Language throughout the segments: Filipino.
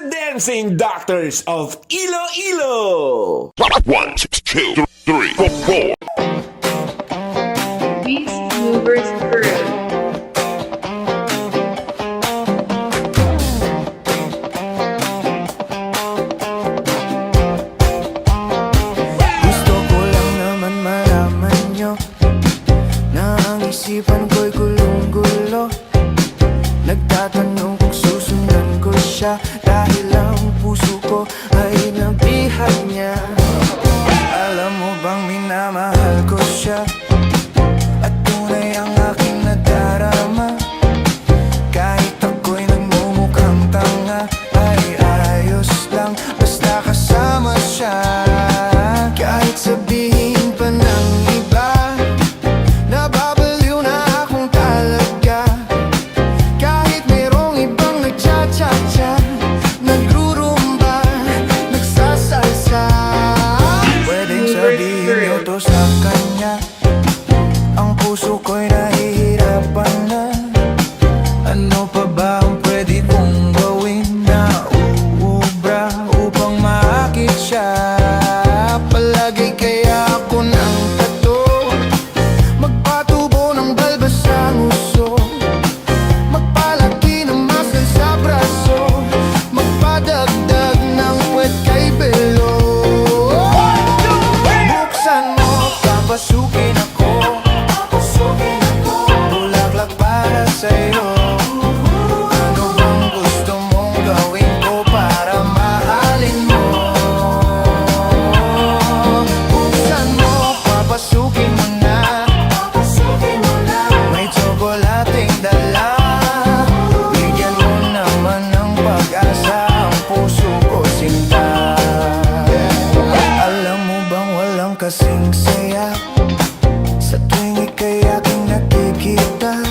the Dancing Doctors of Iloilo. 1, 2, 3, 4. Beast Movers Crew. Gusto ko lang naman malaman nyo na ang isipan ko'y gulong-gulo. Nagtatanong kung susundan ko siya dahil ang puso ko ay nabihag niya. Alam mo bang minamahal ko siya at tunay ang aking nadarama. Kahit ako'y nagmumukhang tanga ay ayos lang basta kasama siya. Kahit sabihin pa ng iba nababaliw na akong talaga. Kahit merong ibang nagcha-cha-cha, nagrurumba, nagsasalsa. Pwedeng sabihin nyo to sa kanya, ang puso ko'y nahihirapan na. Ano pa ba ang pwede kong gawin na uubra upang maakit siya? Palagi kaya ako ng tato, magpatubo ng balbas sa nguso, magpalaki ng muscle sa braso, magpadagdag ng puwet kay belo. Buksan mo, papasukin ako, bulaklak para sa'yo. Ano bang gusto mong gawin ko para mahalin mo? Buksan mo, papasukin mo na, may tsokolating dala. Bigyan mo naman ng pag-asa ang puso ko, sinta. Alam mo bang walang kasing saya sa tuwing ika'y aking nakikita?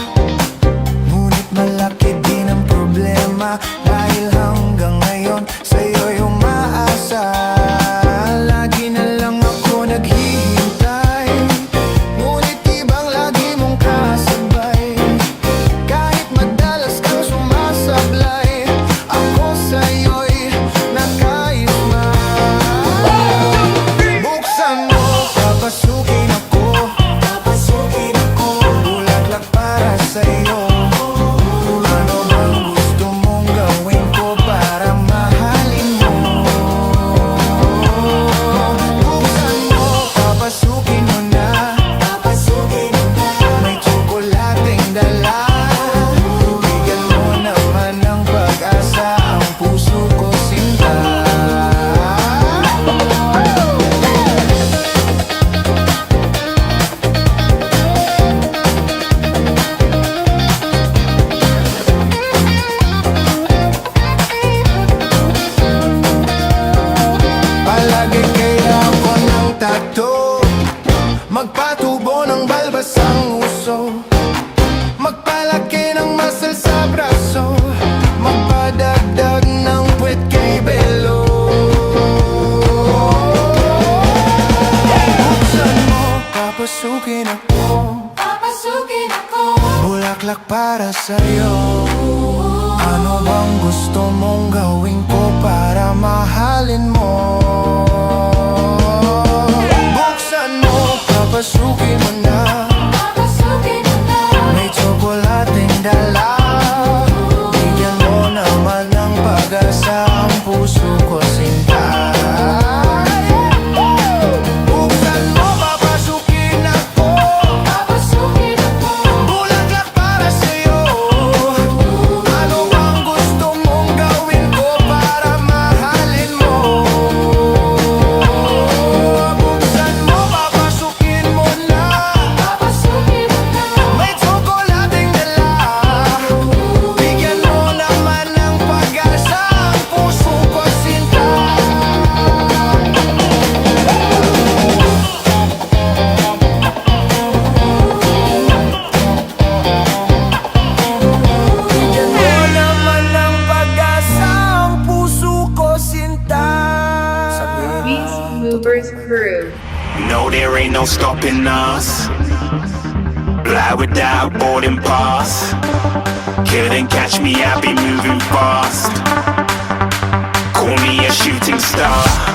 Ngunit malaki din ang problema dahil hanggang ngayon sa'yo'y umaasa. Lagi na lang ako naghihintay, ngunit ibang lagi mong kasabay. Kahit madalas kang sumasablay, ako sa'yo'y nakaisma. Buksan mo, papasukin ako, bulaklak para sa'yo. Ano bang gusto mong gawin ko para mahalin mo? Buksan mo, papasukin mo na, may tsokolating dala. Bigyan mo naman ng pag-asa ang puso ko, sinta. Palagi kaya ako ng tato, magpatubo ng balbas ang uso, magpalaki ng muscle sa braso, magpadagdag ng puwet kay belo. Buksan mo, papasukin ako, bulaklak para sa'yo. Ano bang gusto mong gawin ko para mahalin mo? Buksan mo, papasukin mo na, may tsokolating dala. Bigyan mo naman ng pag-asa ang puso ko, sinta. Buksan mo, papasukin ako, bulaklak para sa'yo. Ano bang gusto mong gawin ko para mahalin mo? Buksan mo, papasukin mo na, may tsokolating dala. Bigyan mo naman ng pag-asa ang puso ko, sinta. Bigyan mo naman ng pag-asa ang puso ko, sinta. Beast Movers Crew. No, there ain't no stopping us. Fly without boarding pass. Couldn't catch me, I be moving fast. shooting star.